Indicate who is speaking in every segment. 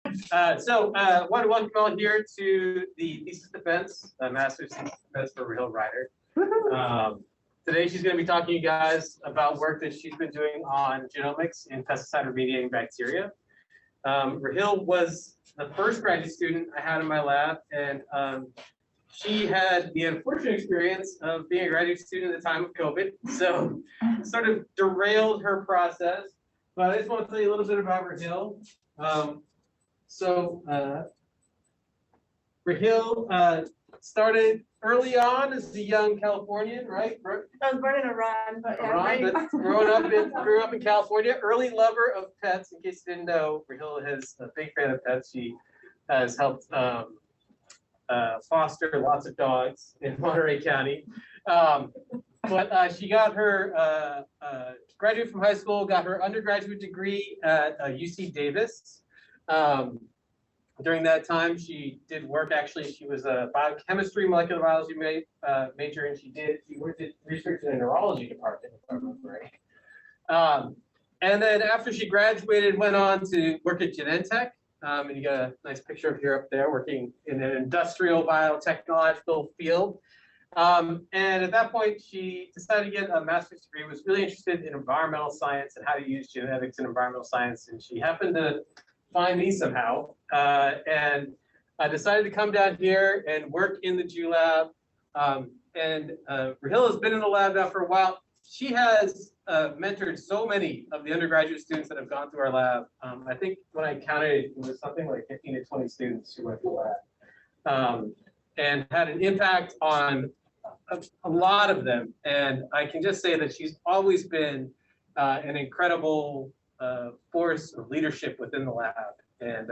Speaker 1: I want to welcome you all here to the thesis defense, master's thesis defense for Rahil Ryder. Today she's going to be talking to you guys about work that she's been doing on genomics in pesticide-remediating bacteria. Rahil was the first graduate student I had in my lab, and she had the unfortunate experience of being a graduate student at the time of COVID, so sort of derailed her process. But I just want to tell you a little bit about Rahil. Rahil started early on as a young Californian, right?
Speaker 2: I was born in Iran, but yeah,
Speaker 1: Iran, but grew up in California. Early lover of pets. In case you didn't know, Rahil is a big fan of pets. She has helped foster lots of dogs in Monterey County. But she got her graduated from high school, got her undergraduate degree at UC Davis. During that time, she did work. Actually, she was a biochemistry, molecular biology major, and she did research in the neurology department, if I remember right. And then after she graduated, went on to work at Genentech. And you got a nice picture of her up there, working in an industrial biotechnological field. And at that point, she decided to get a master's degree, was really interested in environmental science and how to use genetics in environmental science. And she happened to find me somehow. And I decided to come down here and work in the G lab. Rahil has been in the lab now for a while. She has mentored so many of the undergraduate students that have gone through our lab. I think when I counted, it was something like 15 to 20 students who went through the lab. And had an impact on a lot of them. And I can just say that she's always been an incredible force of leadership within the lab. And,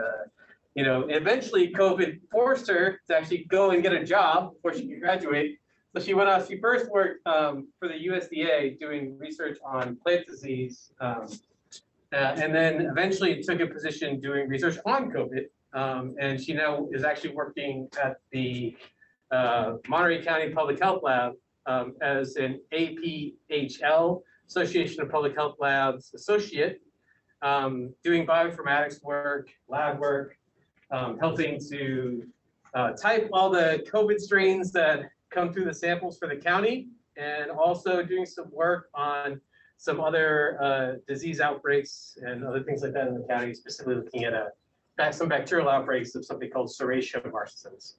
Speaker 1: you know, eventually COVID forced her to actually go and get a job before she could graduate. So she went out, she first worked for the USDA doing research on plant disease. And then eventually took a position doing research on COVID. And she now is actually working at the Monterey County Public Health Lab as an APHL, Association of Public Health Labs associate, doing bioinformatics work, lab work, helping to type all the COVID strains that come through the samples for the county, and also doing some work on some other disease outbreaks and other things like that in the county, specifically looking at some bacterial outbreaks of something called Serratia marcescens.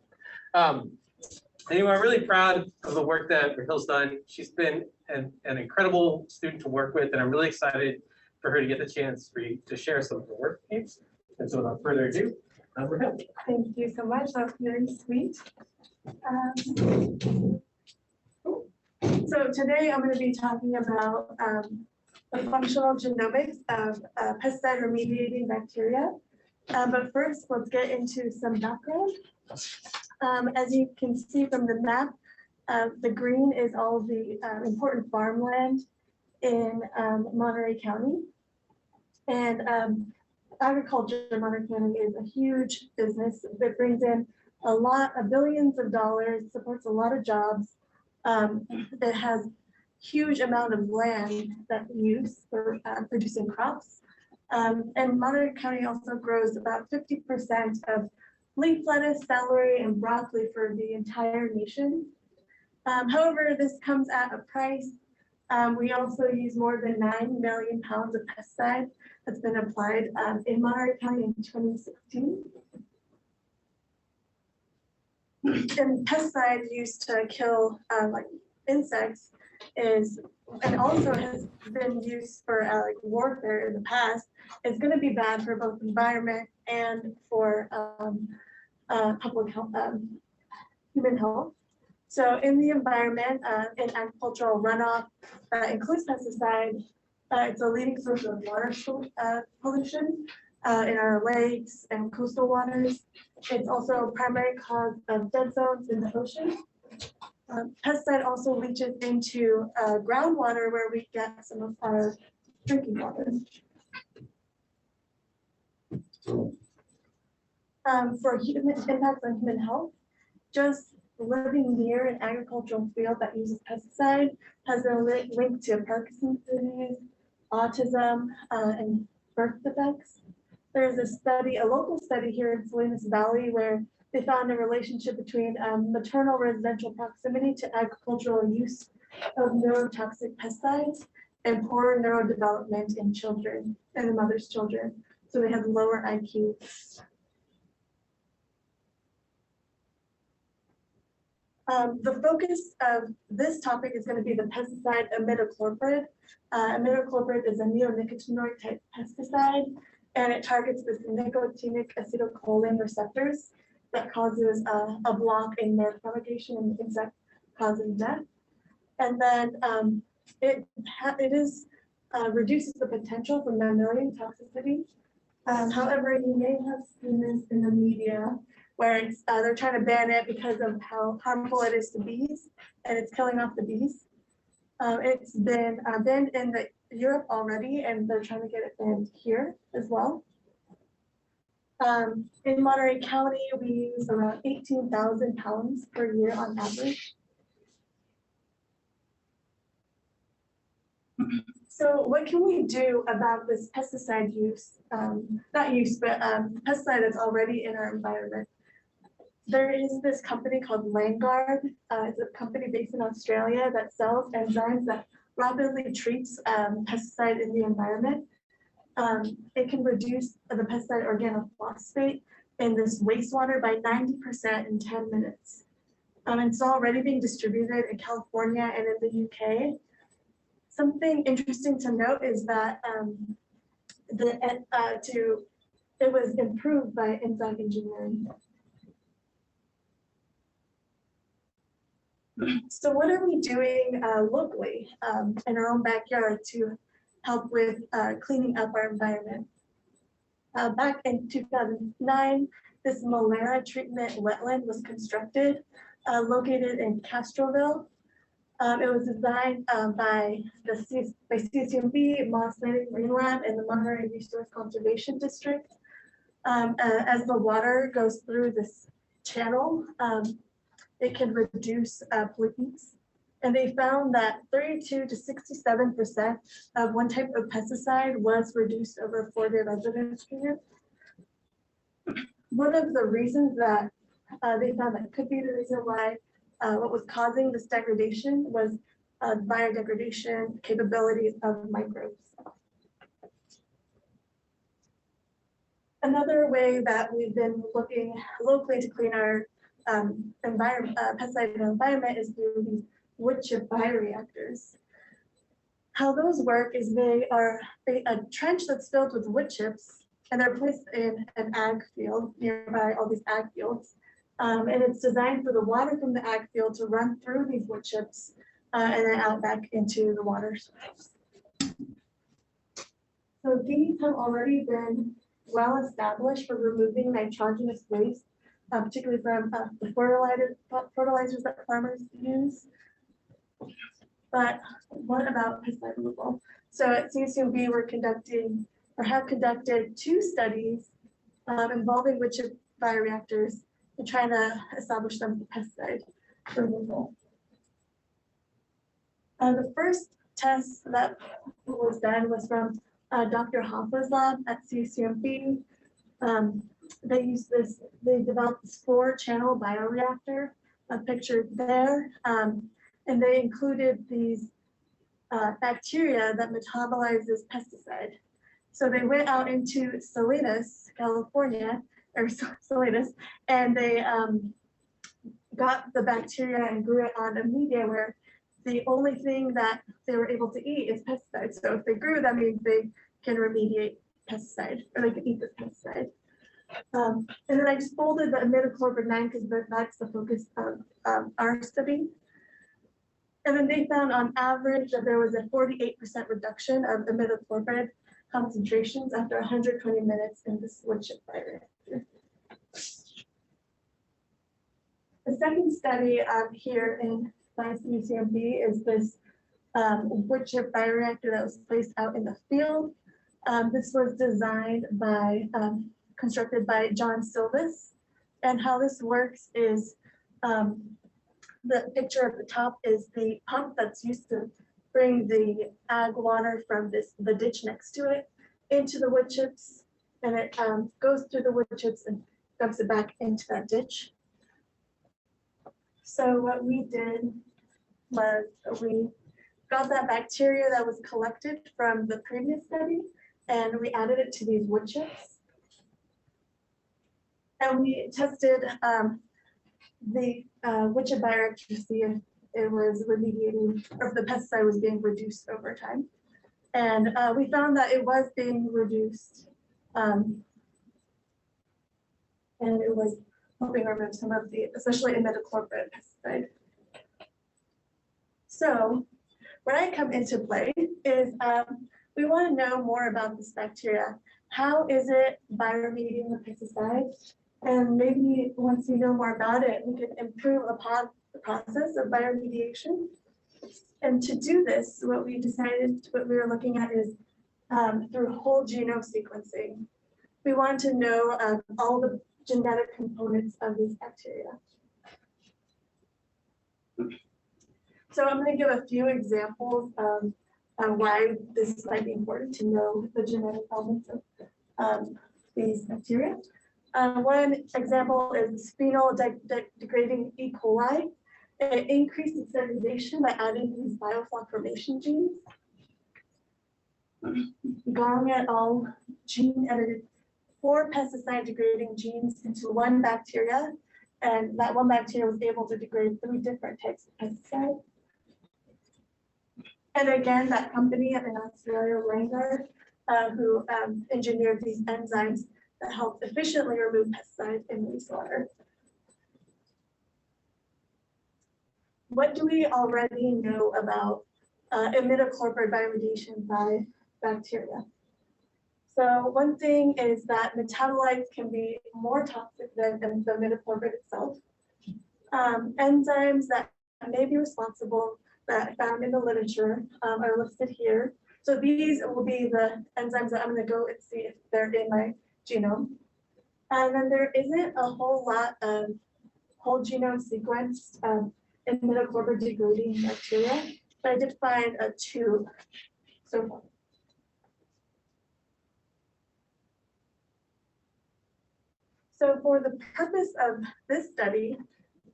Speaker 1: Anyway, I'm really proud of the work that Rahil's done. She's been an incredible student to work with, and I'm really excited for her to get the chance to share some of her work. And so without further ado, Rahil.
Speaker 2: Thank you so much. That's very sweet. So today I'm going to be talking about the functional genomics of pesticide remediating bacteria. But first, let's get into some background. As you can see from the map, the green is all the important farmland in Monterey County. And agriculture in Monterey County is a huge business that brings in a lot of billions of dollars, supports a lot of jobs. It has huge amount of land that we use for producing crops. And Monterey County also grows about 50% of leaf lettuce, celery, and broccoli for the entire nation. However, this comes at a price. We also use more than 9 million pounds of pesticide that's been applied in Monterey County in 2016. And pesticide used to kill like insects and also has been used for like warfare in the past. It's going to be bad for both environment and for public health, human health. So in the environment, in agricultural runoff, includes pesticide. It's a leading source of water pollution in our lakes and coastal waters. It's also a primary cause of dead zones in the ocean. Pesticide also leaches into groundwater where we get some of our drinking water. For human impacts on human health, just living near an agricultural field that uses pesticide has been linked to Parkinson's disease, autism, and birth defects. There's a study, a local study here in Salinas Valley, where they found a relationship between maternal residential proximity to agricultural use of neurotoxic pesticides and poor neurodevelopment in children and the mother's children. So they have lower IQ. The focus of this topic is going to be the pesticide imidacloprid. Imidacloprid is a neonicotinoid type pesticide, and it targets the nicotinic acetylcholine receptors that causes a block in nerve propagation in the insect, causing death. And then it reduces the potential for mammalian toxicity. However, you may have seen this in the media where it's, they're trying to ban it because of how harmful it is to bees, and it's killing off the bees. It's been banned in Europe already, and they're trying to get it banned here as well. In Monterey County, we use around 18,000 pounds per year on average. So what can we do about this pesticide use, not use, but pesticide that's already in our environment? There is this company called Landguard. It's a company based in Australia that sells enzymes that rapidly treats pesticide in the environment. It can reduce the pesticide organophosphate in this wastewater by 90% in 10 minutes. It's already being distributed in California and in the UK. Something interesting to note is that it was improved by enzyme engineering. So what are we doing locally in our own backyard to help with cleaning up our environment? Back in 2009, this malaria treatment wetland was constructed, located in Castroville. It was designed by CCMB, Moss Landing Marine Lab, and the Monterey Resource Conservation District. As the water goes through this channel, it can reduce pollutants. And they found that 32 to 67% of one type of pesticide was reduced over a 4-day residence period. One of the reasons that they found that could be the reason why what was causing this degradation was biodegradation capabilities of microbes. Another way that we've been looking locally to clean our pesticide environment is through these wood chip bioreactors. How those work is they are a trench that's filled with wood chips, and they're placed in an ag field nearby all these ag fields. And it's designed for the water from the ag field to run through these wood chips and then out back into the water source. So these have already been well established for removing nitrogenous waste, particularly from the fertilizers that farmers use. But what about pesticide removal? So at CCMB, have conducted 2 studies involving wood chip bioreactors and trying to establish them for pesticide removal. The first test that was done was from Dr. Hoffa's lab at CCMB. They developed this 4-channel bioreactor, pictured there, and they included these bacteria that metabolizes pesticide. So they went out into Salinas, California, and they got the bacteria and grew it on a media where the only thing that they were able to eat is pesticide. So if they grew, that means they can remediate pesticide, or they can eat this pesticide. And then I just folded the imidacloprid 9 because that's the focus of our study. And then they found on average that there was a 48% reduction of imidacloprid concentrations after 120 minutes in this wood chip bioreactor. The second study here by CCMB is this wood chip bioreactor that was placed out in the field. This was designed by, constructed by John Silvis. And how this works is the picture at the top is the pump that's used to bring the ag water from the ditch next to it into the wood chips. and it goes through the wood chips and dumps it back into that ditch. So what we did was we got that bacteria that was collected from the previous study, and we added it to these wood chips. And we tested the wood chip bioreactor to see if it was remediating, or if the pesticide was being reduced over time. And we found that it was being reduced, and it was helping remove some of the, especially imidacloprid pesticide. So where I come into play is we want to know more about this bacteria. How is it bioremediating the pesticide? And maybe once we know more about it, we can improve upon the process of bioremediation. And to do this, what we were looking at is through whole genome sequencing. We want to know all the genetic components of these bacteria. So I'm going to give a few examples of why this might be important to know the genetic elements of these bacteria. One example is phenol degrading E. coli. It increases degradation by adding these biofloc formation genes. Gong et al. Gene edited 4 pesticide degrading genes into one bacteria, and that one bacteria was able to degrade 3 different types of pesticide. And again, that company in Australia, Ryder, who engineered these enzymes that help efficiently remove pesticide in wastewater. What do we already know about imidacloprid bioremediation by bacteria? So one thing is that metabolites can be more toxic than the imidacloprid itself. Enzymes that may be responsible that I found in the literature are listed here. So these will be the enzymes that I'm going to go and see if they're in my genome. And then there isn't a whole lot of whole genome sequenced imidacloprid degrading bacteria, but I did find 2 so far. So for the purpose of this study,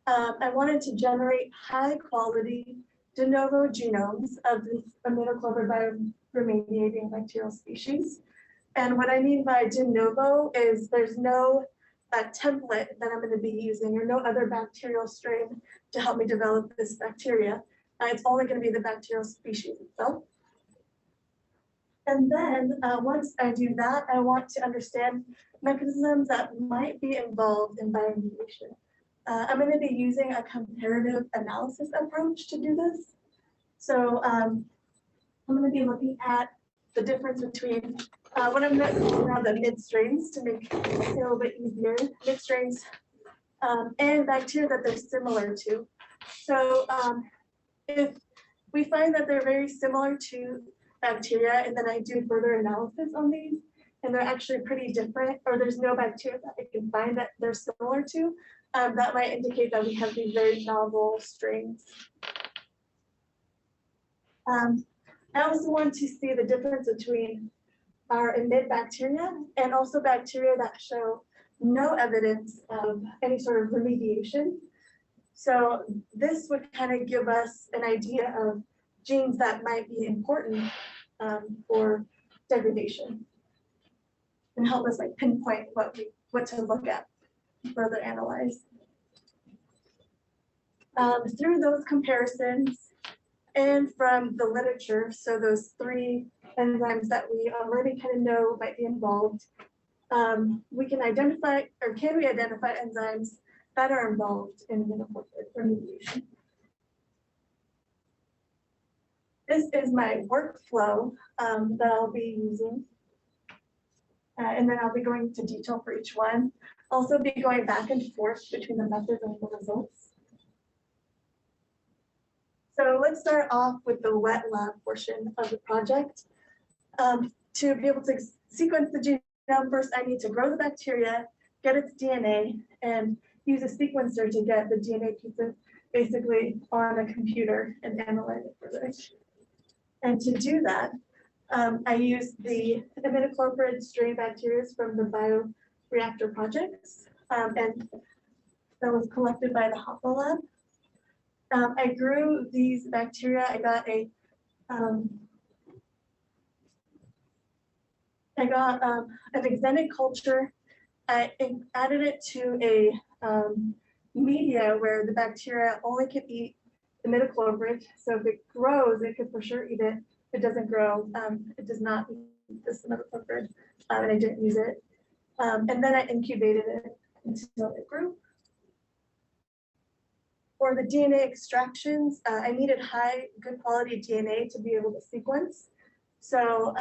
Speaker 2: I wanted to generate high quality de novo genomes of this imidacloprid bioremediating bacterial species. And what I mean by de novo is there's no template that I'm going to be using, or no other bacterial strain to help me develop this bacteria. It's only going to be the bacterial species itself. And then once I do that, I want to understand mechanisms that might be involved in bioremediation. I'm going to be using a comparative analysis approach to do this. So I'm going to be looking at the difference between what I'm going to call now the mid strains to make it a little bit easier, mid strains and bacteria that they're similar to. So if we find that they're very similar to bacteria, and then I do further analysis on these, and they're actually pretty different, or there's no bacteria that I can find that they're similar to, that might indicate that we have these very novel strains. I also want to see the difference between our emit bacteria and also bacteria that show no evidence of any sort of remediation. So this would kind of give us an idea of genes that might be important for degradation and help us like pinpoint what to look at, further analyze. Through those comparisons and from the literature, so those 3 enzymes that we already kind of know might be involved, we can identify, or can we identify enzymes that are involved in imidacloprid remediation? This is my workflow that I'll be using. And then I'll be going into detail for each one. Also be going back and forth between the methods and the results. So let's start off with the wet lab portion of the project. To be able to sequence the genome, first I need to grow the bacteria, get its DNA, and use a sequencer to get the DNA pieces basically on a computer and analyze it further. And to do that, I used the imidacloprid strain bacteria from the bioreactor projects, and that was collected by the Hopper lab. I grew these bacteria. I got an extended culture. I added it to a media where the bacteria only could eat imidacloprid. So if it grows, it could for sure eat it. If it doesn't grow, it does not eat this imidacloprid, and I didn't use it. And then I incubated it until it grew. For the DNA extractions, I needed good quality DNA to be able to sequence. So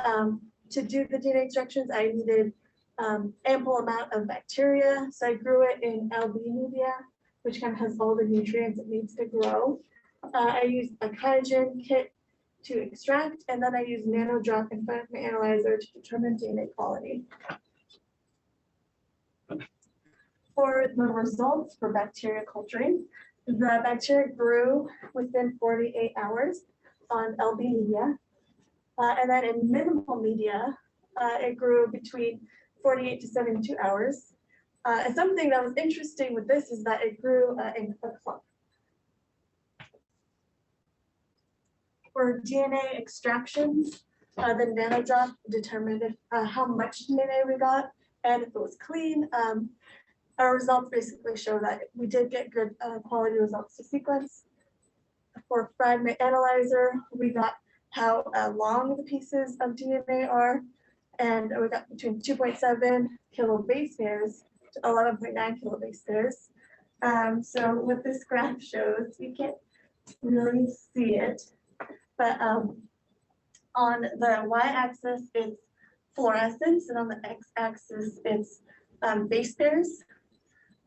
Speaker 2: to do the DNA extractions, I needed ample amount of bacteria. So I grew it in LB media, which kind of has all the nutrients it needs to grow. I used a Kaizen kit to extract, and then I used nanodrop in front of my analyzer to determine DNA quality. For the results for bacteria culturing, the bacteria grew within 48 hours on LB media. And then in minimal media, it grew between 48 to 72 hours. And something that was interesting with this is that it grew in a clump. For DNA extractions, the nanodrop determined how much DNA we got and if it was clean. Our results basically show that we did get good quality results to sequence. For fragment analyzer, we got how long the pieces of DNA are, and we got between 2.7 kilo base pairs to 11.9 kilo base pairs. So what this graph shows, you can't really see it, but on the y-axis it's fluorescence, and on the x-axis it's base pairs.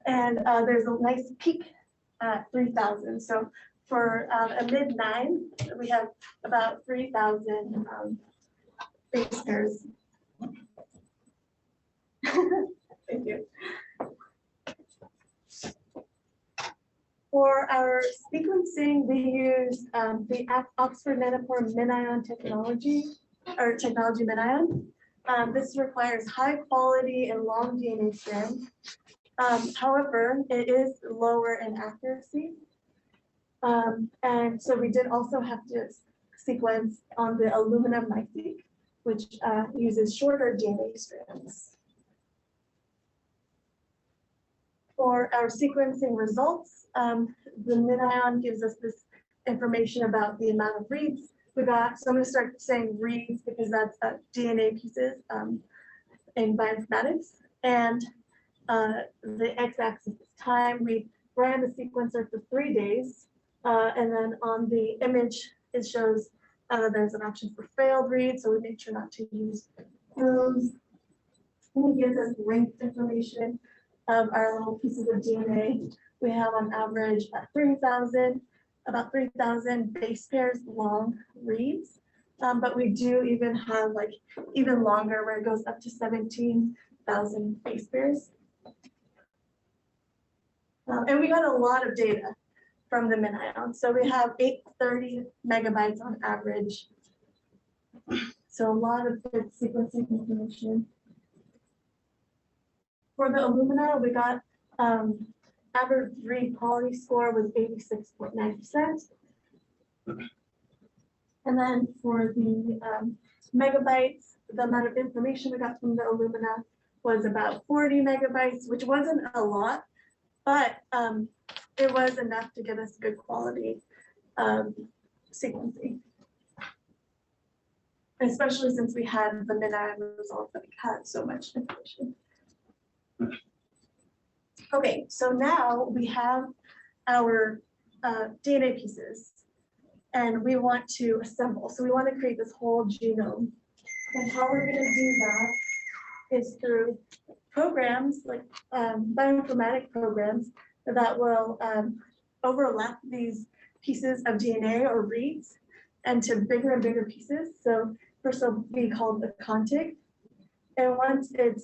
Speaker 2: And there's a nice peak at 3,000. So for a mid-9, we have about 3,000 base pairs. Thank you. For our sequencing, we use the Oxford Nanopore MinION technology, or technology MinION. This requires high quality and long DNA strands. However, it is lower in accuracy. And so we did also have to sequence on the aluminum MiSeq, which uses shorter DNA strands. For our sequencing results, the MinION gives us this information about the amount of reads we got. So I'm going to start saying reads because that's DNA pieces in bioinformatics. And the x-axis is time. We ran the sequencer for 3 days, and then on the image it shows there's an option for failed reads, so we made sure not to use those. And it gives us linked information of our little pieces of DNA. We have on average about 3,000 base pairs long reads, but we do even have like even longer where it goes up to 17,000 base pairs. And we got a lot of data from the MinION. So we have 830 megabytes on average. So a lot of good sequencing information. For the Illumina, we got average read quality score was 86.9%. And then for the megabytes, the amount of information we got from the Illumina was about 40 megabytes, which wasn't a lot, but it was enough to get us good quality sequencing. Especially since we had the MinION results that we had so much information. Okay, so now we have our DNA pieces and we want to assemble. So we want to create this whole genome. And how we're going to do that is through programs like bioinformatic programs that will overlap these pieces of DNA or reads into bigger and bigger pieces. So first will be called a contig. And once it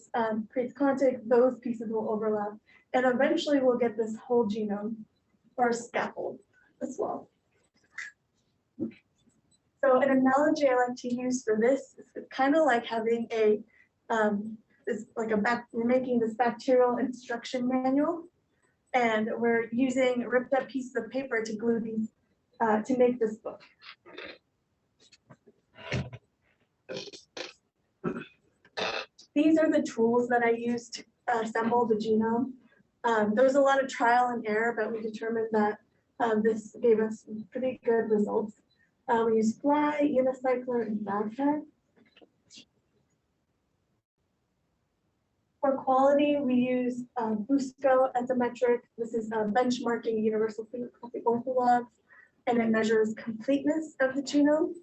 Speaker 2: creates contig, those pieces will overlap. And eventually we'll get this whole genome or scaffold as well. So an analogy I like to use for this is kind of like having a we're making this bacterial instruction manual, and we're using ripped up pieces of paper to glue these to make this book. These are the tools that I use to assemble the genome. There was a lot of trial and error, but we determined that this gave us pretty good results. We use Fly, Unicycler, and Baghead. For quality, we use Busco as a metric. This is benchmarking universal phenotypic orthologs, and it measures completeness of the genome.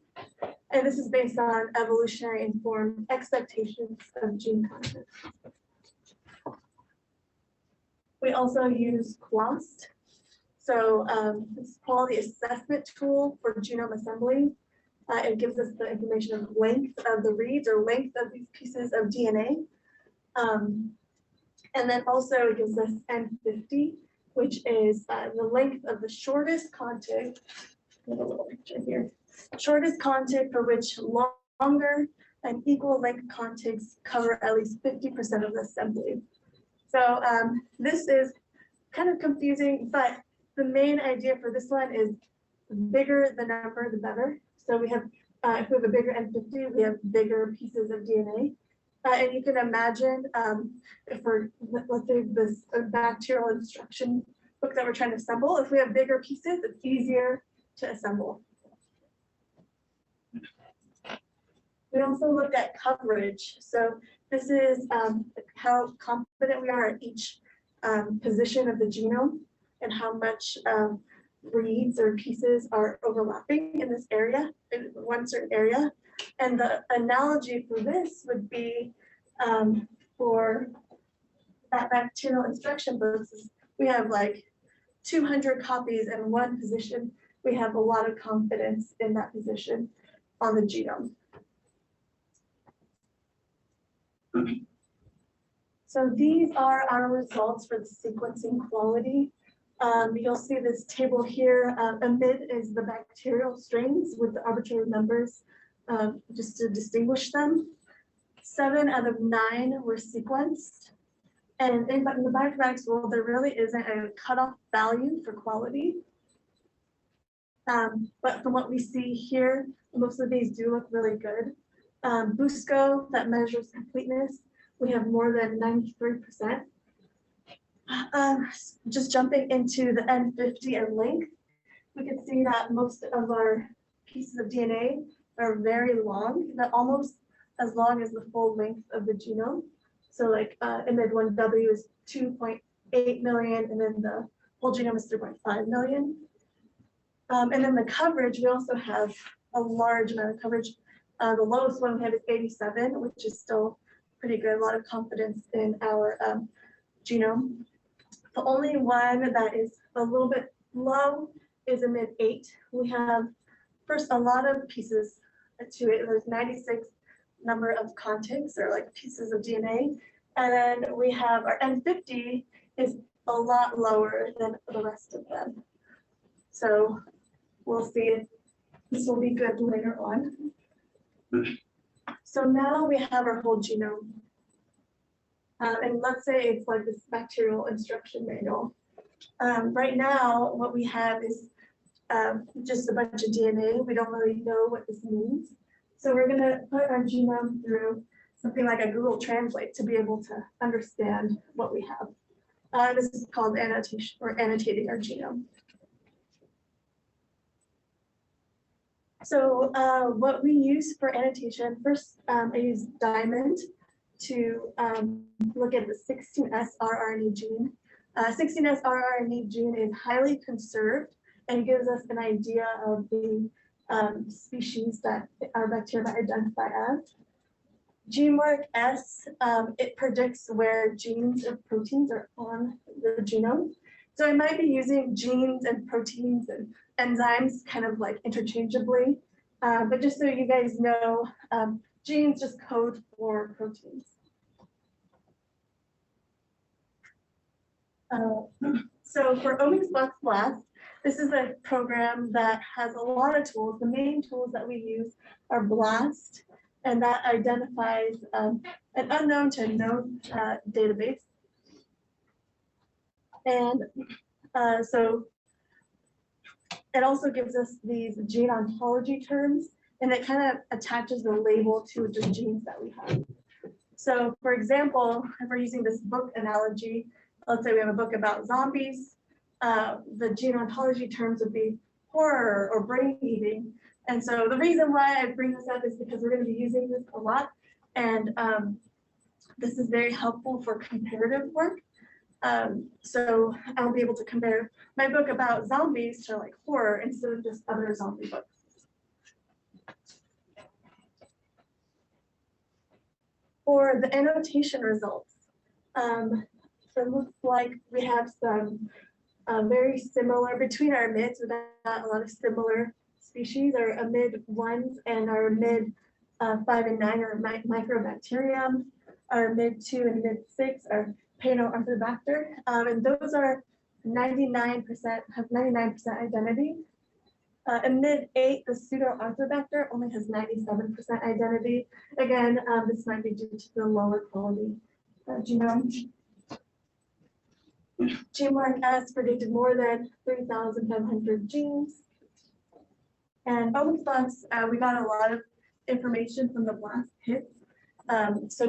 Speaker 2: And this is based on evolutionary informed expectations of gene content. We also use QUAST. So this quality assessment tool for genome assembly. It gives us the information of length of the reads or length of these pieces of DNA. And then also it gives us N50, which is the length of the shortest contig. A little picture here. Shortest contig for which longer and equal length contigs cover at least 50% of the assembly. So this is kind of confusing, but the main idea for this one is the bigger the number, the better. So we have, if we have a bigger N50, we have bigger pieces of DNA. And you can imagine if we're, let's say this bacterial instruction book that we're trying to assemble, if we have bigger pieces, it's easier to assemble. We also looked at coverage. So this is how confident we are at each position of the genome and how much reads or pieces are overlapping in this area, in one certain area. And the analogy for this would be for that bacterial instruction books, we have like 200 copies in one position. We have a lot of confidence in that position on the genome. So these are our results for the sequencing quality. You'll see this table here. Amid is the bacterial strains with the arbitrary numbers just to distinguish them. 7 out of 9 were sequenced. And in the bioinformatics world, there really isn't a cutoff value for quality. But from what we see here, most of these do look really good. Busco, that measures completeness, we have more than 93%. Just jumping into the N50 and length, we can see that most of our pieces of DNA are very long, that almost as long as the full length of the genome. So like imid 1W is 2.8 million, and then the whole genome is 3.5 million. And then the coverage, we also have a large amount of coverage. The lowest one we have is 87, which is still pretty good, a lot of confidence in our genome. The only one that is a little bit low is amid 8. We have first a lot of pieces to it. There's 96 number of contigs or like pieces of DNA. And then we have our N50 is a lot lower than the rest of them. So we'll see if this will be good later on. So now we have our whole genome. And let's say it's like this bacterial instruction manual. Right now, what we have is just a bunch of DNA. We don't really know what this means. So we're going to put our genome through something like a Google Translate to be able to understand what we have. This is called annotation or annotating our genome. So what we use for annotation, first I use Diamond to look at the 16S rRNA gene. 16S rRNA gene is highly conserved and gives us an idea of the species that our bacteria might identify as. GeneMark S, it predicts where genes and proteins are on the genome. So I might be using genes and proteins and enzymes kind of like interchangeably, but just so you guys know, genes just code for proteins. So for Omics Blast, this is a program that has a lot of tools. The main tools that we use are BLAST, and that identifies an unknown to known database. And so it also gives us these gene ontology terms, and it kind of attaches the label to the genes that we have. So for example, if we're using this book analogy, let's say we have a book about zombies, the gene ontology terms would be horror or brain eating. And so the reason why I bring this up is because we're going to be using this a lot. And this is very helpful for comparative work. So I'll be able to compare my book about zombies to like horror instead of just other zombie books. For the annotation results, it looks like we have some very similar between our mids. We've got a lot of similar species. Our mid 1s and our mid 5 and 9 are microbacterium. Our mid 2 and mid 6 are Paedoarthobacter, and those are 99% have 99% identity. In mid 8, the Pseudoarthobacter only has 97% identity. Again, this might be due to the lower quality genome. G1S predicted more than 3,500 genes. And Omicplex, we got a lot of information from the BLAST hits. So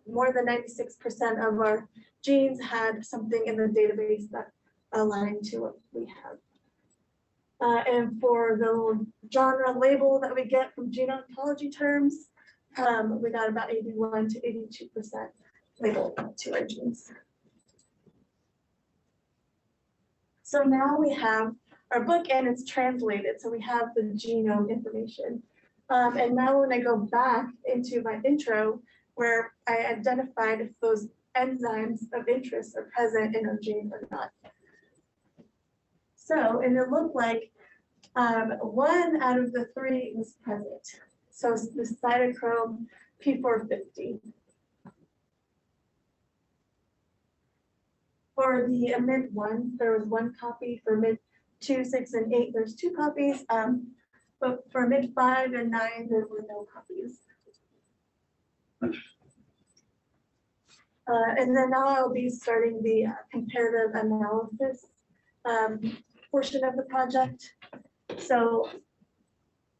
Speaker 2: more than 96% of our genes had something in the database that aligned to what we have. And for the genre label that we get from gene ontology terms, we got about 81 to 82% labeled to our genes. So now we have our book and it's translated. So we have the genome information. And now when I go back into my intro, where I identified if those enzymes of interest are present in our gene or not. So, and it looked like 1 out of the 3 was present. So the cytochrome P450. For the mid 1, there was 1 copy. For mid 2, 6, and 8, there's 2 copies. But for mid 5 and 9, there were no copies. And then now I'll be starting the comparative analysis portion of the project. So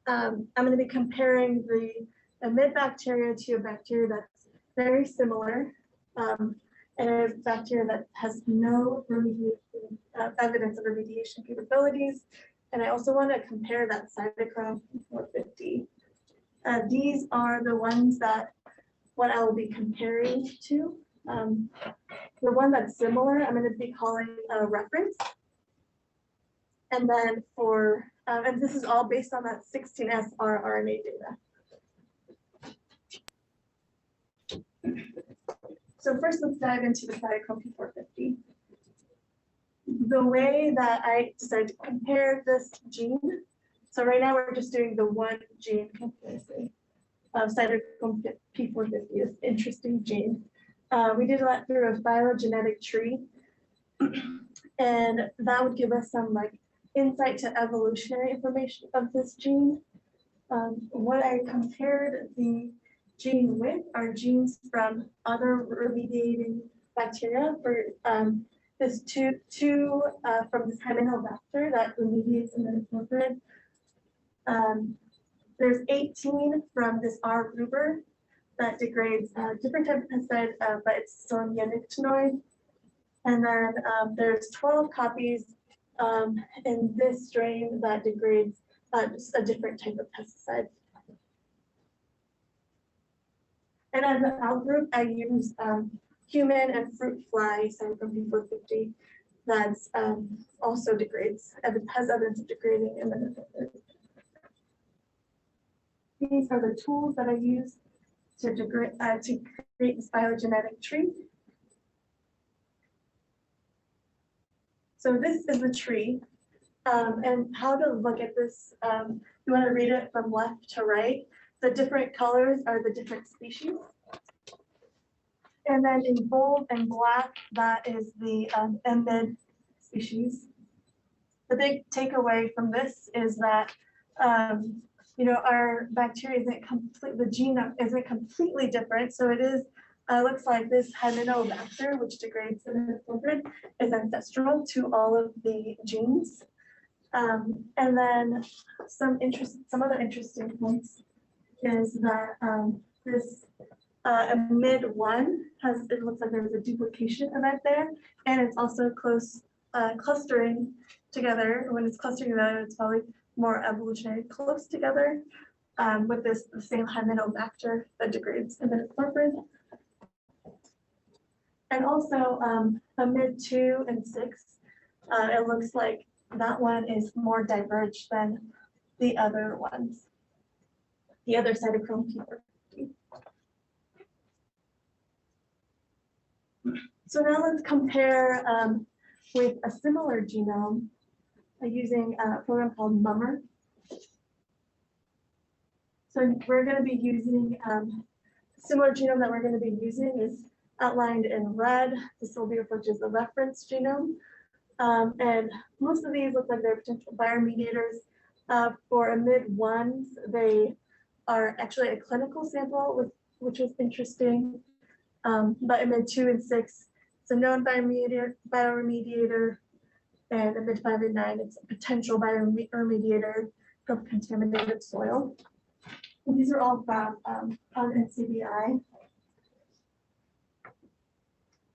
Speaker 2: I'm going to be comparing the mid bacteria to a bacteria that's very similar, and a bacteria that has no evidence of remediation capabilities. And I also want to compare that cytochrome 450. These are the ones that what I will be comparing to. The one that's similar, I'm going to be calling a reference. And then for, and this is all based on that 16S rRNA data. So first let's dive into the cytochrome P450. The way that I decided to compare this gene, so right now we're just doing the 1 gene comparison of cytochrome P450, this interesting gene. We did that through a phylogenetic tree, and that would give us some like insight to evolutionary information of this gene. What I compared the gene with are genes from other remediating bacteria. For this two from this Hymenobacter that remediates imidacloprid. There's 18 from this R. ruber that degrades different type of pesticide, but it's still a neonicotinoid. And then there's 12 copies in this strain that degrades just a different type of pesticide. And as an outgroup, I use human and fruit fly cytochrome P450 that's also degrades, has evidence of degrading imidacloprid. These are the tools that I use to create this phylogenetic tree. So this is the tree, and how to look at this, you want to read it from left to right. The different colors are the different species. And then in bold and black, that is the emid species. the big takeaway from this is that, our bacteria isn't complete, the genome isn't completely different. So it is, looks like this Hymenobacter, which degrades imidacloprid, is ancestral to all of the genes. And then some other interesting points is that this amid1 it looks like there's a duplication event there, and it's also close clustering together. When it's clustering together, it's probably more evolutionary close together with the same Hymenobacter that degrades imidacloprid. And also amid2 and 6, it looks like that one is more diverged than the other ones, the other cytochrome P450. So now let's compare with a similar genome using a program called Mummer. So we're going to be using similar genome that we're going to be using is outlined in red. This will be referred to as the reference genome. And most of these look like they're potential bioremediators. For amid1s, they are actually a clinical sample, which is interesting. But amid2 and 6, it's a known bioremediator, and amid5 and 9, it's a potential bioremediator from contaminated soil. And these are all found on NCBI.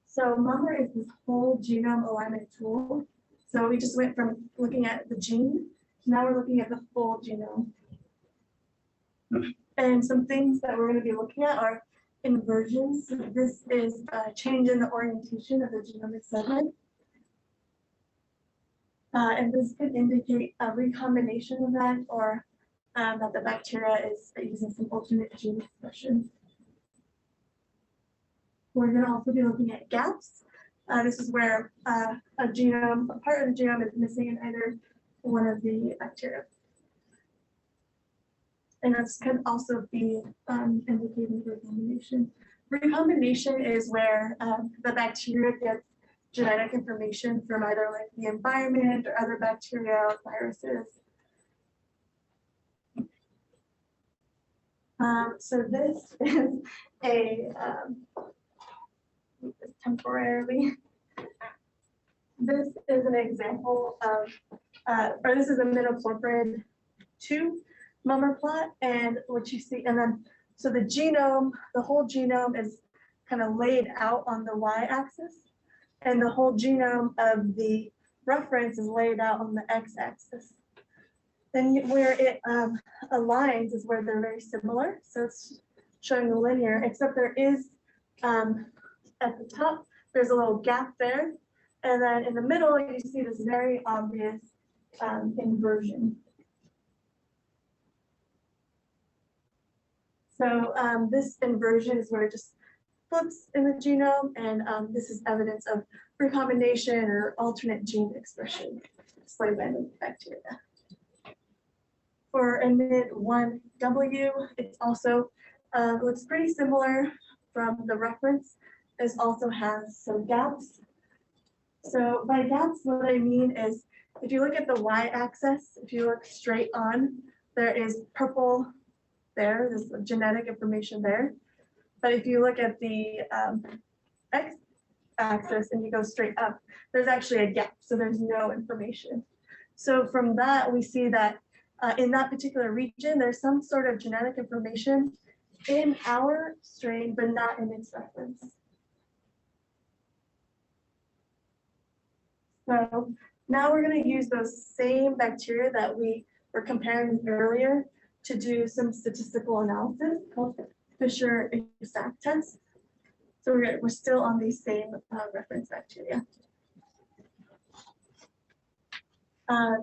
Speaker 2: So Mummer is this whole genome alignment tool. So we just went from looking at the gene, now we're looking at the full genome. And some things that we're going to be looking at are inversions. This is a change in the orientation of the genomic segment. And this could indicate a recombination event or that the bacteria is using some alternate gene expression. We're going to also be looking at gaps. This is where a part of the genome is missing in either one of the bacteria. And this could also be indicating recombination. Recombination is where the bacteria gets genetic information from either like the environment or other bacteria or viruses. So this is a temporarily. This is an example of, or this is a imidacloprid 2 Mummer plot, and what you see, and then so the genome, the whole genome is kind of laid out on the y-axis, and the whole genome of the reference is laid out on the x-axis. Then where it aligns is where they're very similar. So it's showing the linear, except there is at the top, there's a little gap there. And then in the middle, you see this very obvious inversion. So this inversion is where it just flips in the genome, and this is evidence of recombination or alternate gene expression displayed by the bacteria. For amid1W, it also looks pretty similar from the reference. This also has some gaps. So by gaps, what I mean is if you look at the y-axis, if you look straight on, there is purple there, there's genetic information there. But if you look at the x-axis and you go straight up, there's actually a gap, so there's no information. So from that, we see that in that particular region, there's some sort of genetic information in our strain, but not in its reference. So now we're going to use those same bacteria that we were comparing earlier to do some statistical analysis called Fisher exact test. So we're still on these same reference bacteria.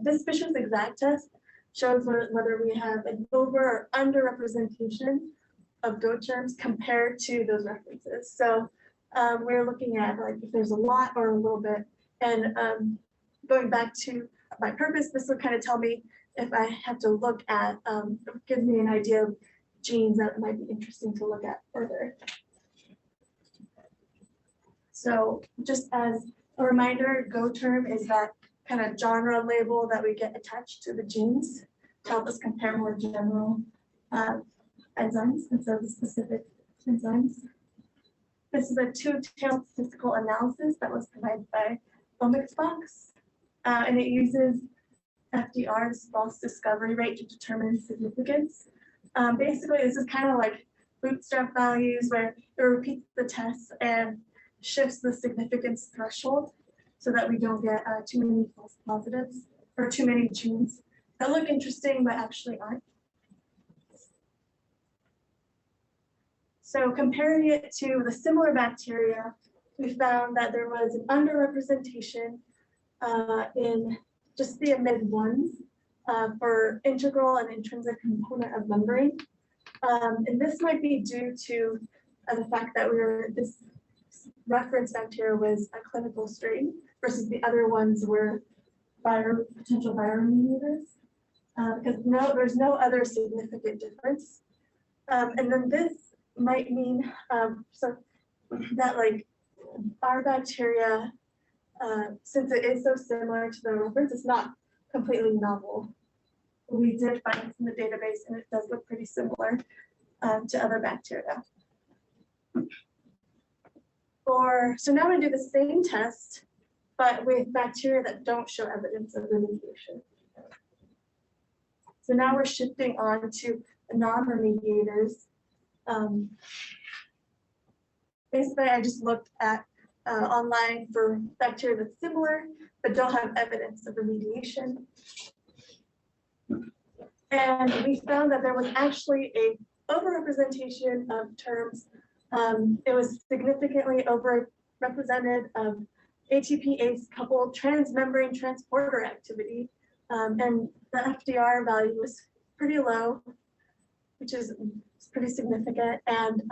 Speaker 2: This Fisher's exact test shows whether we have an over or under representation of GO terms compared to those references. So we're looking at like if there's a lot or a little bit. And going back to my purpose, this will kind of tell me if I have to look at, gives me an idea of genes that might be interesting to look at further. So just as a reminder, GO term is that kind of genre label that we get attached to the genes to help us compare more general enzymes instead of the specific enzymes. This is a two-tailed statistical analysis that was provided by Omics Box, and it uses FDR's false discovery rate to determine significance. Basically, this is kind of like bootstrap values where it repeats the test and shifts the significance threshold so that we don't get too many false positives or too many genes that look interesting but actually aren't. So comparing it to the similar bacteria, we found that there was an underrepresentation in just the amid ones for integral and intrinsic component of membrane. And this might be due to the fact that this reference bacteria was a clinical strain versus the other ones were potential bioremediators. Because there's no other significant difference. And then this might mean so that like our bacteria, since it is so similar to the reference, it's not completely novel. We did find this in the database, and it does look pretty similar to other bacteria. So now we do the same test, but with bacteria that don't show evidence of remediation. So now we're shifting on to non-remediators. Basically, I just looked at online for bacteria that's similar, but don't have evidence of remediation. And we found that there was actually a overrepresentation of terms. It was significantly overrepresented of ATP-ACE coupled transmembrane transporter activity. And the FDR value was pretty low, which is pretty significant. And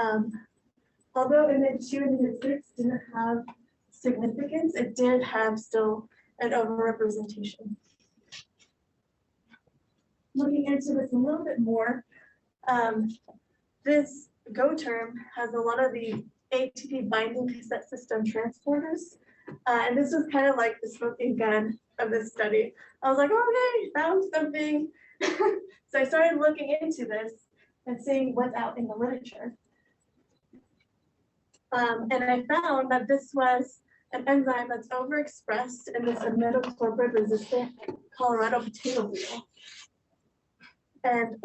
Speaker 2: although image 2 and image 6 didn't have significance, it did have still an overrepresentation. Looking into this a little bit more, this Go term has a lot of the ATP binding cassette system transporters. And this was kind of like the smoking gun of this study. I was like, okay, found something. So I started looking into this and seeing what's out in the literature. And I found that this was an enzyme that's overexpressed in this imidacloprid resistant Colorado potato beetle. And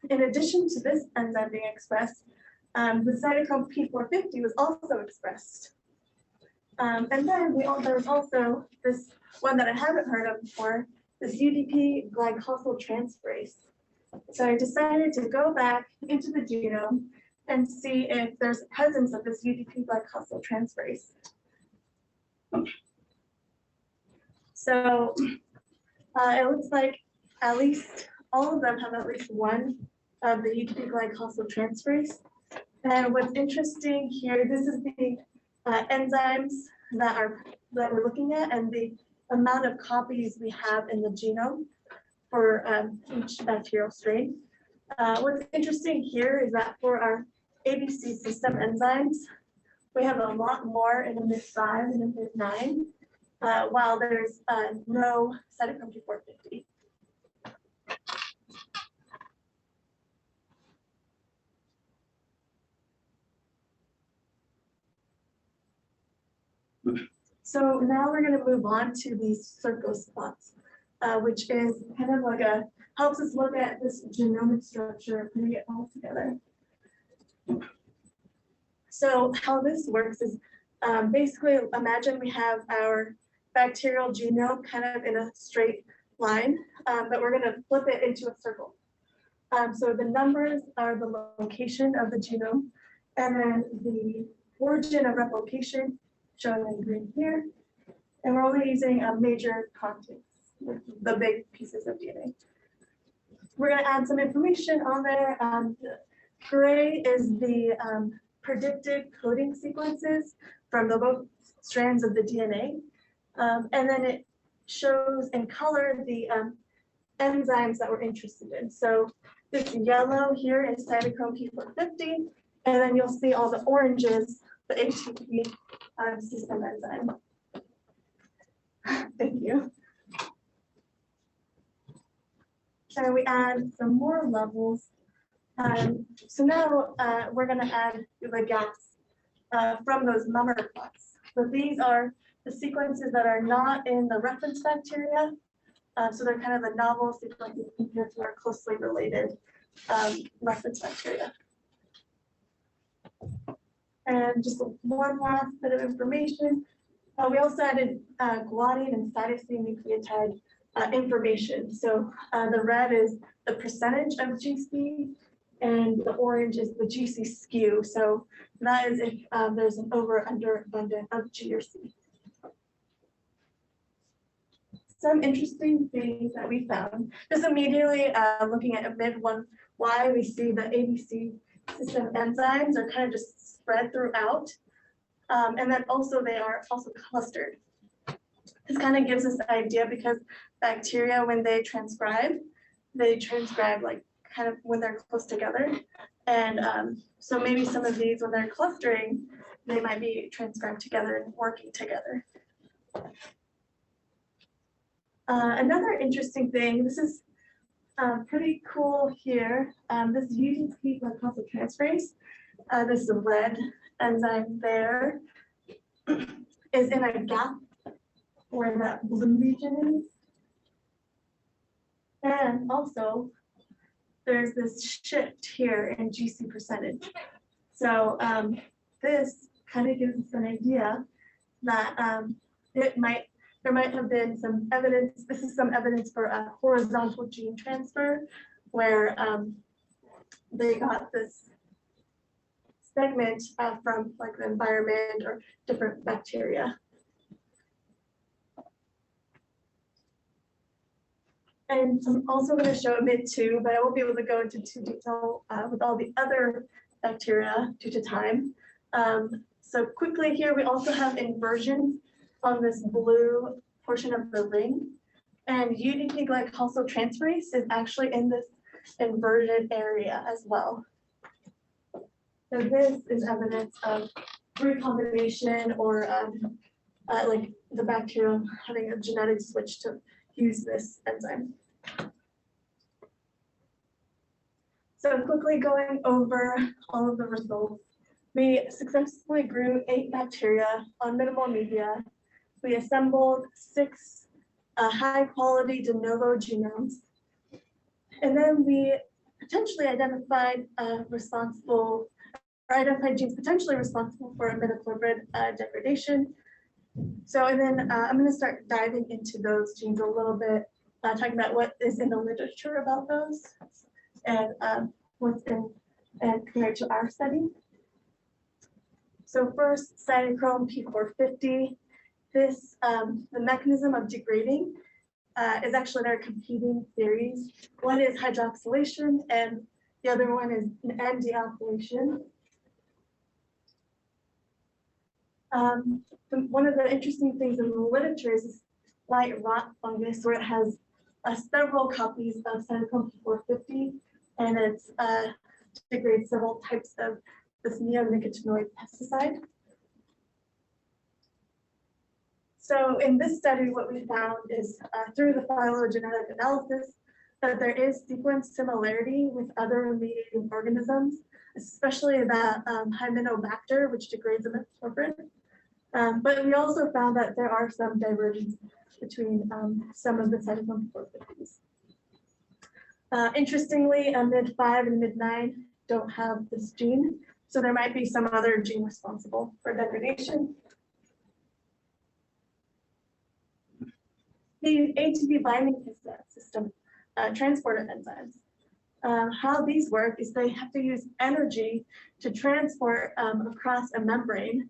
Speaker 2: in addition to this enzyme being expressed, the cytochrome P450 was also expressed. And then there was also this one that I haven't heard of before, this UDP glycosyl transferase. So I decided to go back into the genome and see if there's presence of this UDP glycosyl transferase. So it looks like at least all of them have at least one of the UDP glycosyl transferase. And what's interesting here, this is the enzymes that we're looking at and the amount of copies we have in the genome for each bacterial strain. What's interesting here is that for our ABC system enzymes, we have a lot more in imid 5 and imid 9, while there's no cytochrome P450. So now we're going to move on to these Circos plots, which is kind of like helps us look at this genomic structure, putting it all together. So how this works is basically imagine we have our bacterial genome kind of in a straight line, but we're going to flip it into a circle. So the numbers are the location of the genome, and then the origin of replication shown in green here. And we're only using major contents, the big pieces of DNA. We're going to add some information on there. Gray is the predicted coding sequences from the both strands of the DNA. And then it shows in color the enzymes that we're interested in. So this yellow here is cytochrome P450, and then you'll see all the oranges, the ATP system enzyme. Thank you. And we add some more levels. So now we're going to add the gaps from those mummer plots. So these are the sequences that are not in the reference bacteria. So they're kind of the novel sequences compared to our closely related reference bacteria. And just one last bit of information. We also added guanine and cytosine nucleotide information. So the red is the percentage of GC, and the orange is the GC skew. So that is if there's an over or under abundant of G or C. Some interesting things that we found. Just immediately looking at mid-1Y, we see the ABC system enzymes are kind of just spread throughout. And then also they are also clustered. This kind of gives us an idea because bacteria, when they transcribe like kind of when they're close together. And so maybe some of these, when they're clustering, they might be transcribed together and working together. Another interesting thing, this is pretty cool here. This UDP glycosyltransferase, this red enzyme there, is in a gap where that blue region is. And also, there's this shift here in GC percentage. So this kind of gives us an idea that there might have been some evidence. This is some evidence for a horizontal gene transfer where they got this segment from like the environment or different bacteria. And I'm also going to show mid-2, but I won't be able to go into too detail with all the other bacteria due to time. So quickly here, we also have inversions on this blue portion of the ring. And UDP glycosyltransferase is actually in this inverted area as well. So this is evidence of recombination or like the bacterium having a genetic switch to use this enzyme. So quickly going over all of the results, we successfully grew 8 bacteria on minimal media. We assembled 6 high quality de novo genomes. And then we potentially identified genes potentially responsible for imidacloprid degradation. So, and then I'm going to start diving into those genes a little bit, talking about what is in the literature about those and what's in and compared to our study. So first, cytochrome P450. This, the mechanism of degrading is actually there are competing theories. One is hydroxylation and the other one is an N-dealkylation. One of the interesting things in the literature is this light rot fungus where it has several copies of cytochrome P450 and it degrades several types of this neonicotinoid pesticide. So in this study, what we found is through the phylogenetic analysis that there is sequence similarity with other mediating organisms, especially that Hymenobacter, which degrades imidacloprid. But we also found that there are some divergence between some of the cytochrome P450s. Interestingly, mid-5 and mid-9 don't have this gene, so there might be some other gene responsible for degradation. The ATP binding system transporter enzymes. How these work is they have to use energy to transport across a membrane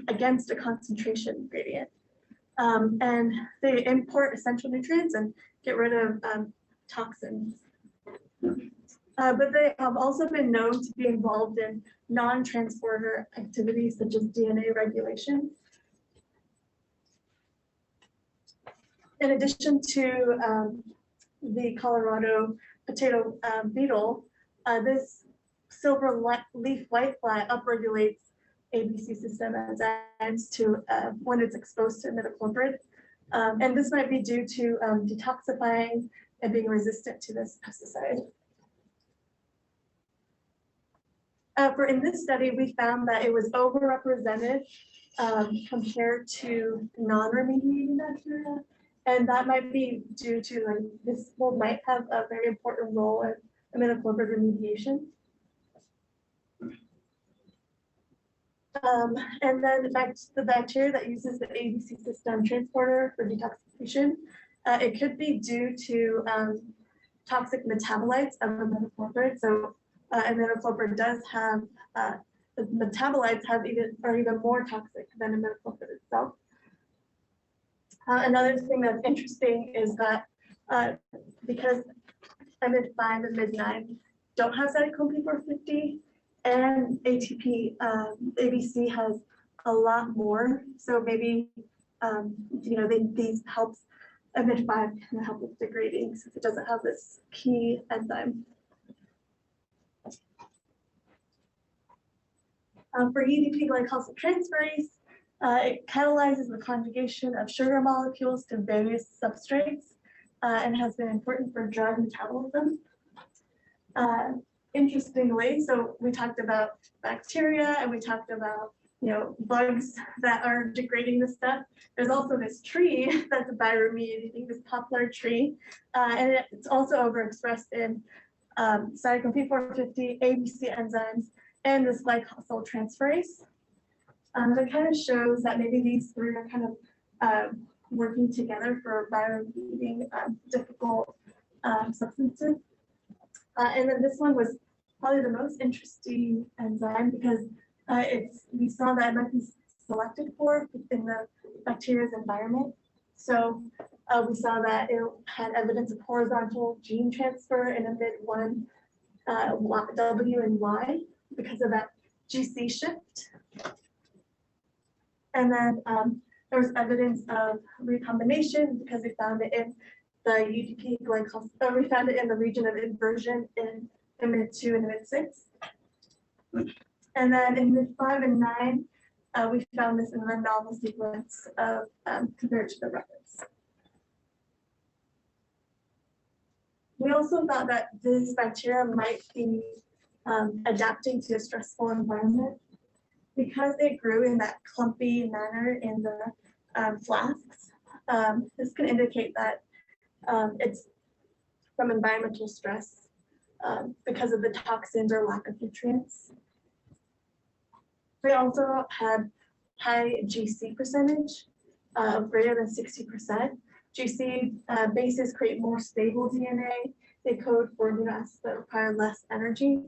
Speaker 2: against a concentration gradient. And they import essential nutrients and get rid of toxins. But they have also been known to be involved in non-transporter activities such as DNA regulation. In addition to the Colorado potato beetle, this silver leaf whitefly upregulates ABC system enzymes to when it's exposed to imidacloprid. And this might be due to detoxifying and being resistant to this pesticide. In this study, we found that it was overrepresented compared to non-remediating bacteria. And that might be due to like this mold might have a very important role in imidacloprid remediation. And then the bacteria that uses the ABC system transporter for detoxification, it could be due to toxic metabolites of imidacloprid. So imidacloprid does have the metabolites are even more toxic than imidacloprid itself. Another thing that's interesting is that because imid-5 and imid-9 don't have cytochrome P450 and ATP, ABC has a lot more. So maybe these helps imid-5 kind of help with degrading since it doesn't have this key enzyme. For UDP glycosyltransferase, it catalyzes the conjugation of sugar molecules to various substrates and has been important for drug metabolism. Interestingly, so we talked about bacteria and we talked about bugs that are degrading this stuff. There's also this tree that's a bioremediating, this poplar tree, and it's also overexpressed in cytochrome P450, ABC enzymes, and this glycosyltransferase. That kind of shows that maybe these three are kind of working together for bioremediating difficult substances. And then this one was probably the most interesting enzyme because we saw that it might be selected for in the bacteria's environment. So we saw that it had evidence of horizontal gene transfer in imid-1 W and Y because of that GC shift. And then there was evidence of recombination because we found it in the UDP glycosyl, we found it in the region of inversion in imid-2 and imid-6. And then in imid-5 and 9, we found this in the novel sequence of compared to the reference. We also thought that this bacteria might be adapting to a stressful environment because it grew in that clumpy manner in the flasks. This can indicate that it's from environmental stress because of the toxins or lack of nutrients. We also had high GC percentage of greater than 60%. GC bases create more stable DNA. They code for amino acids that require less energy.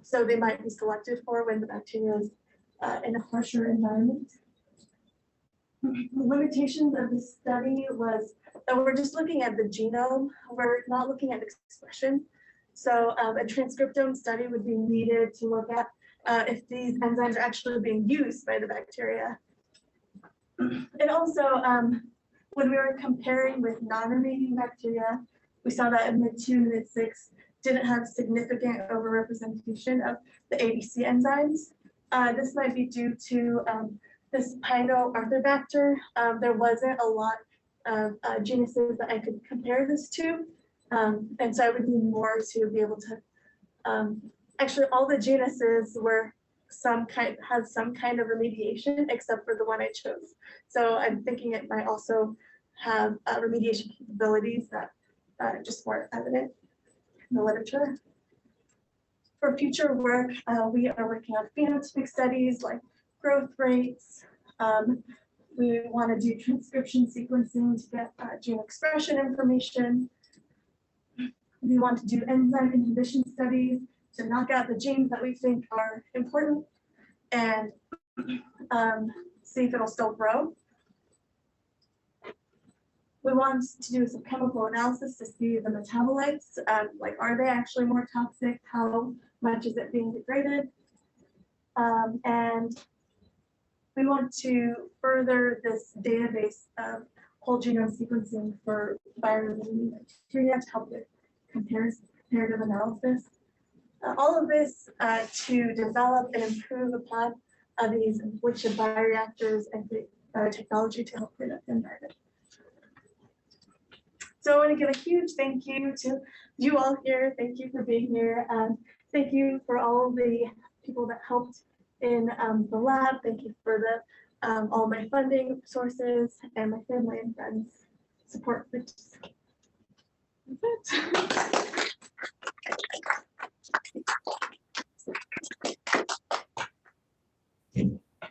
Speaker 2: So they might be selected for when the bacteria is in a harsher environment. The limitations of this study was that we're just looking at the genome. We're not looking at expression. So a transcriptome study would be needed to look at if these enzymes are actually being used by the bacteria. And also, when we were comparing with non-remediating bacteria, we saw that imid-2 and imid-6 didn't have significant overrepresentation of the ABC enzymes. This might be due to this Pinoarthropacter. There wasn't a lot of genuses that I could compare this to. And so I would need more to be able to, actually all the genuses were had some kind of remediation except for the one I chose. So I'm thinking it might also have remediation capabilities that just weren't evident in the literature. For future work, we are working on phenotypic studies like growth rates. We want to do transcription sequencing to get gene expression information. We want to do enzyme inhibition studies to knock out the genes that we think are important and see if it'll still grow. We want to do some chemical analysis to see the metabolites, like are they actually more toxic? How much is it being degraded? And we want to further this database of whole genome sequencing for bioremediating bacteria to help with comparative analysis. All of this to develop and improve upon these which bioreactors and technology to help protect the environment. So I want to give a huge thank you to you all here. Thank you for being here. Thank you for all the people that helped in the lab. Thank you for the all my funding sources and my family and friends support. That's it.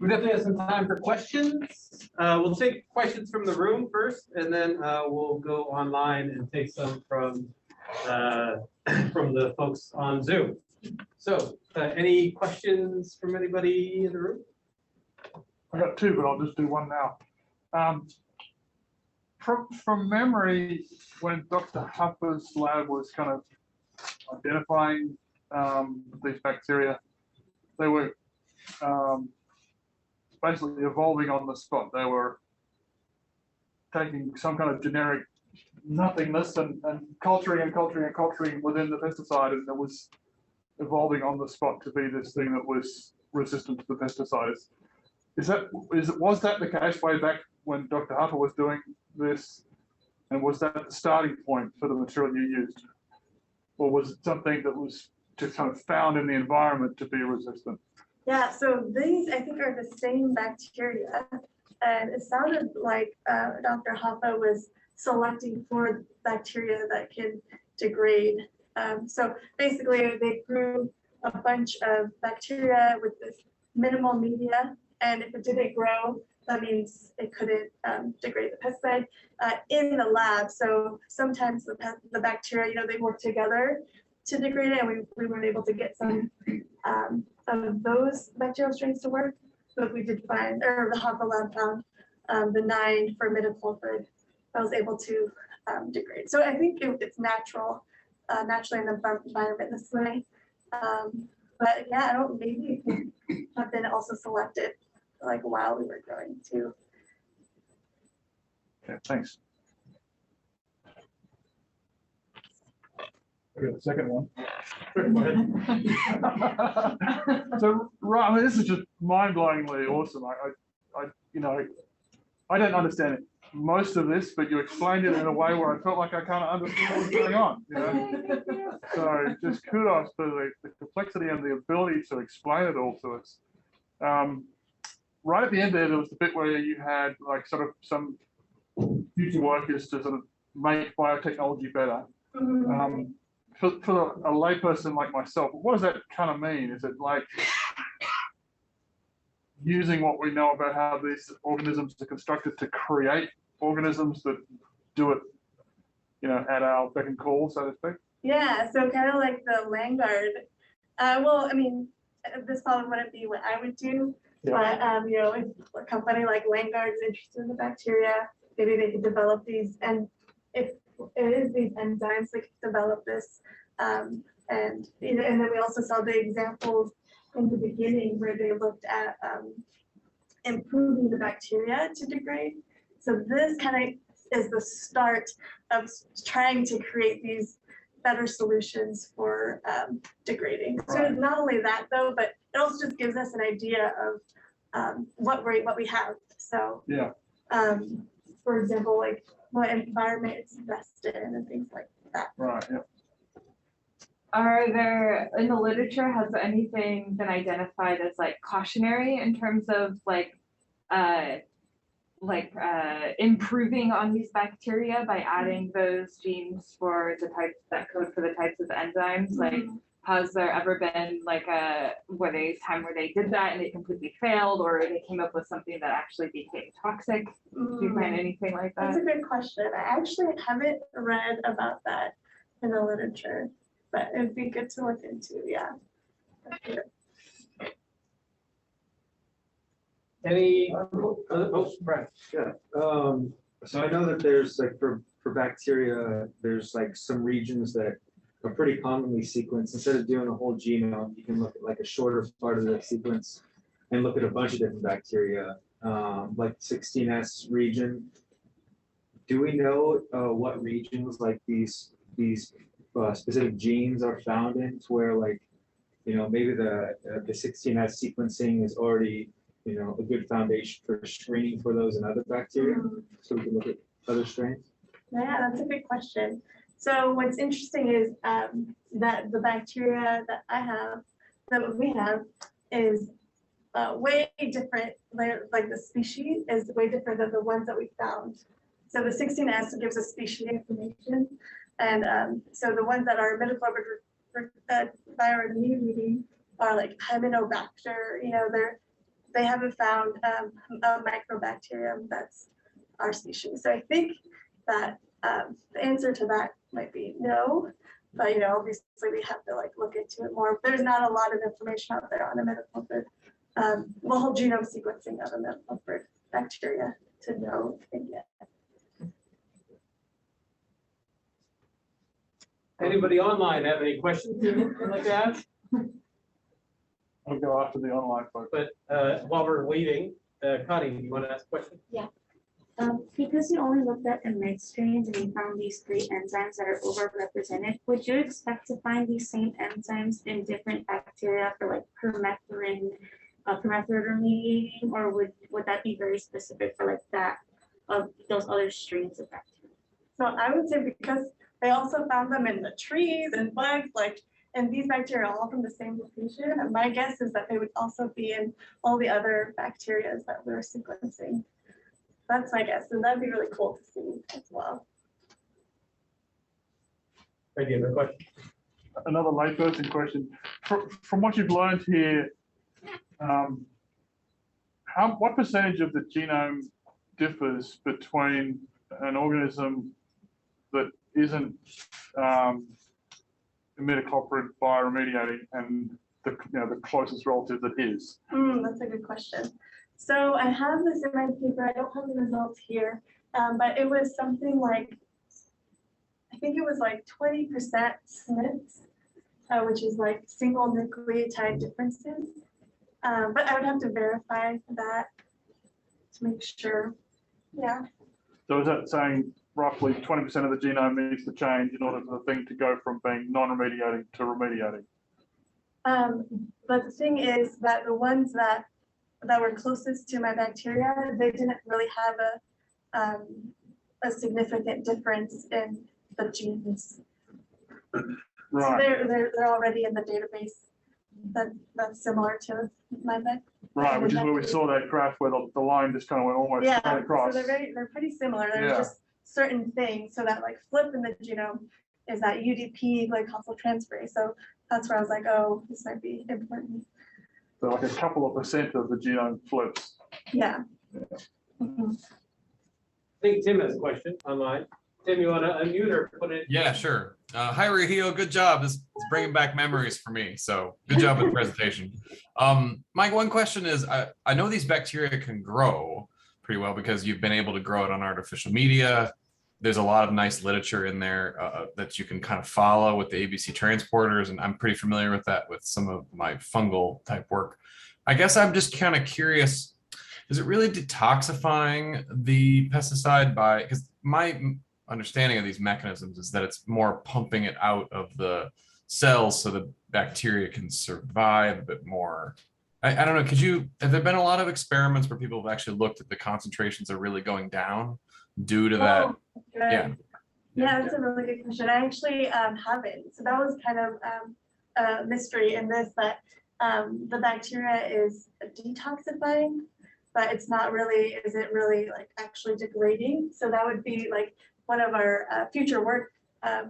Speaker 1: We definitely have some time for questions. We'll take questions from the room first, and then we'll go online and take some from the folks on Zoom. So, any questions from anybody in the room?
Speaker 3: I got two, but I'll just do one now. From memory, when Dr. Hupper's lab was kind of identifying these bacteria, they were basically evolving on the spot. They were taking some kind of generic nothingness and culturing and culturing and culturing within the pesticide, and it was evolving on the spot to be this thing that was resistant to the pesticides. Was that the case way back when Dr. Hupper was doing this, and was that the starting point for the material you used, or was it something that was just kind of found in the environment to be resistant?
Speaker 2: Yeah, so these I think are the same bacteria, and it sounded like Dr. Hoppa was selecting for bacteria that can degrade. So basically, they grew a bunch of bacteria with this minimal media, and if it didn't grow, that means it couldn't degrade the pesticide in the lab. So sometimes the bacteria, they work together to degrade it, and we weren't able to get some of those bacterial strains to work, but we did find, or the Hoppa lab found the 9 for imidacloprid that was able to degrade. So I think it's naturally in the environment this way. But yeah, I don't, maybe it could have been also selected like while we were growing too.
Speaker 3: Okay, thanks. I got the second one. So, right, I mean, this is just mind-blowingly awesome. I don't understand most of this, but you explained it in a way where I felt like I kind of understood what was going on. So, just kudos for the complexity and the ability to explain it all to us. Right at the end there was the bit where you had like sort of some future workers to sort of make biotechnology better. For a layperson like myself, what does that kind of mean? Is it like using what we know about how these organisms are constructed to create organisms that do it, at our beck and call, so to speak? Yeah,
Speaker 2: so kind of like the Vanguard. Well, I mean, this probably wouldn't be what I would do, but if a company like Vanguard is interested in the bacteria, maybe they could develop these, and if it is these enzymes that can develop this, and then we also saw the examples in the beginning where they looked at improving the bacteria to degrade. So this kind of is the start of trying to create these better solutions for degrading. Right. So not only that though, but it also just gives us an idea of what we have. So yeah, for example, like what environment it's best in and things like that. Right. Yeah.
Speaker 4: Are there, in the literature, has anything been identified as like cautionary in terms of improving on these bacteria by adding those genes for the types that code for the types of enzymes? Like, has there ever been like a time where they did that and they completely failed, or they came up with something that actually became toxic? Do you find anything like that?
Speaker 2: That's a good question. I actually haven't read about that in the literature, but it'd be good to look into. Yeah.
Speaker 1: Any Brad?
Speaker 5: Yeah. So I know that there's like for bacteria, there's like some regions that are pretty commonly sequenced. Instead of doing a whole genome, you can look at like a shorter part of the sequence and look at a bunch of different bacteria, like 16S region. Do we know what regions like these specific genes are found in, to where like, maybe the 16S sequencing is already, a good foundation for screening for those in other bacteria, so we can look at other strains?
Speaker 2: Yeah, that's a good question. So what's interesting is that the bacteria that I have, that we have, is way different. Like the species is way different than the ones that we found. So the 16S gives us species information, and so the ones that are bioremediating are like Hymenobacter. You know, they haven't found a microbacterium that's our species. So I think that the answer to that might be no, but you know, obviously we have to like look into it more. There's not a lot of information out there on imidacloprid, well, whole genome sequencing of imidacloprid bacteria to know anything yet.
Speaker 1: Anybody online have any questions you'd like to ask?
Speaker 3: I'll go after the online folks.
Speaker 1: But while we're waiting, Connie, you want to ask a question?
Speaker 6: Because you only looked at emit strains and you found these 3 enzymes that are overrepresented, would you expect to find these same enzymes in different bacteria for like permethrin remediating, or would that be very specific for like that of those other strains of bacteria?
Speaker 2: So I would say because they also found them in the trees and bugs, like, and these bacteria are all from the same location. And my guess is that they would also be in all the other bacteria that we're sequencing. That's my guess, and that'd be really cool to see as well.
Speaker 1: Any other question?
Speaker 3: Another layperson question. From what you've learned here, what percentage of the genome differs between an organism that isn't imidacloprid bioremediating and the closest relative that is?
Speaker 2: That's a good question. So I have this in my paper. I don't have the results here, but it was something like, I think it was like 20% SNPs, which is like single nucleotide differences. But I would have to verify that to make sure. Yeah.
Speaker 3: So is that saying roughly 20% of the genome needs to change in order for the thing to go from being non-remediating to remediating?
Speaker 2: But the thing is that the ones that were closest to my bacteria, they didn't really have a significant difference in the genes.
Speaker 3: Right.
Speaker 2: So they're already in the database that's similar to my bacteria.
Speaker 3: Right, which is where we saw that graph where the line just kind of went almost
Speaker 2: Yeah,
Speaker 3: straight across.
Speaker 2: so they're pretty similar. There's just certain things. So that like flip in the genome is that UDP glycosyltransferase. So that's where I was like, oh, this might be important.
Speaker 3: So like a couple of percent of the genome flips.
Speaker 2: Yeah. Mhm.
Speaker 1: I think Tim has a question online. Tim, you want to unmute or put it?
Speaker 7: Yeah, sure. Hi, Rahil. Good job. This is bringing back memories for me. So good job with the presentation. My one question is, I know these bacteria can grow pretty well because you've been able to grow it on artificial media. There's a lot of nice literature in there that you can kind of follow with the ABC transporters. And I'm pretty familiar with that with some of my fungal type work. I guess I'm just kind of curious, is it really detoxifying the pesticide by, because my understanding of these mechanisms is that it's more pumping it out of the cells so the bacteria can survive a bit more. I don't know, have there been a lot of experiments where people have actually looked at the concentrations are really going down due to that?
Speaker 2: Yeah. Yeah, that's a really good question. I actually haven't. So that was kind of a mystery in this, that the bacteria is detoxifying, but it's not really, is it really like actually degrading? So that would be like one of our future work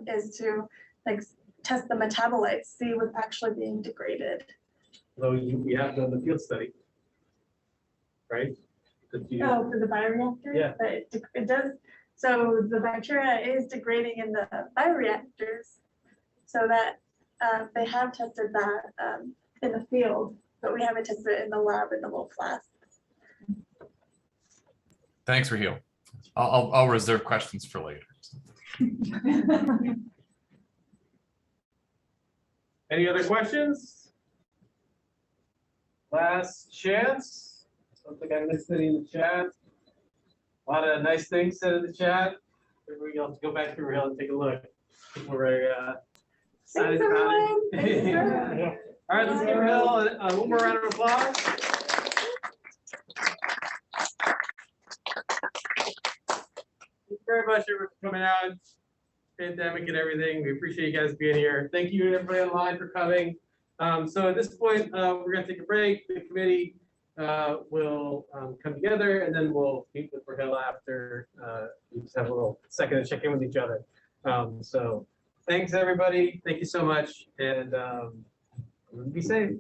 Speaker 2: is to like test the metabolites, see what's actually being degraded.
Speaker 1: Though we have done the field study, right?
Speaker 2: For the bioreactor?
Speaker 1: Yeah.
Speaker 2: But it does, so the bacteria is degrading in the bioreactors, so that they have tested that in the field, but we haven't tested it in the lab in the little flasks.
Speaker 7: Thanks, Rahil. I'll reserve questions for later.
Speaker 1: Any other questions? Last chance. I don't think I missed any in the chat. A lot of nice things said in the chat. Everybody else go back through Rahil and take a look. We're very excited
Speaker 2: Thanks,
Speaker 1: about
Speaker 2: everyone.
Speaker 1: it.
Speaker 2: Thanks,
Speaker 1: Yeah. All right, let's give Rahil one more round of applause. you very much everyone for coming out. Pandemic and everything. We appreciate you guys being here. Thank you to everybody online for coming. So at this point, we're gonna take a break. The committee will come together and then we'll meet with Rahil after. We just have a little second to check in with each other. So thanks everybody. Thank you so much and be safe.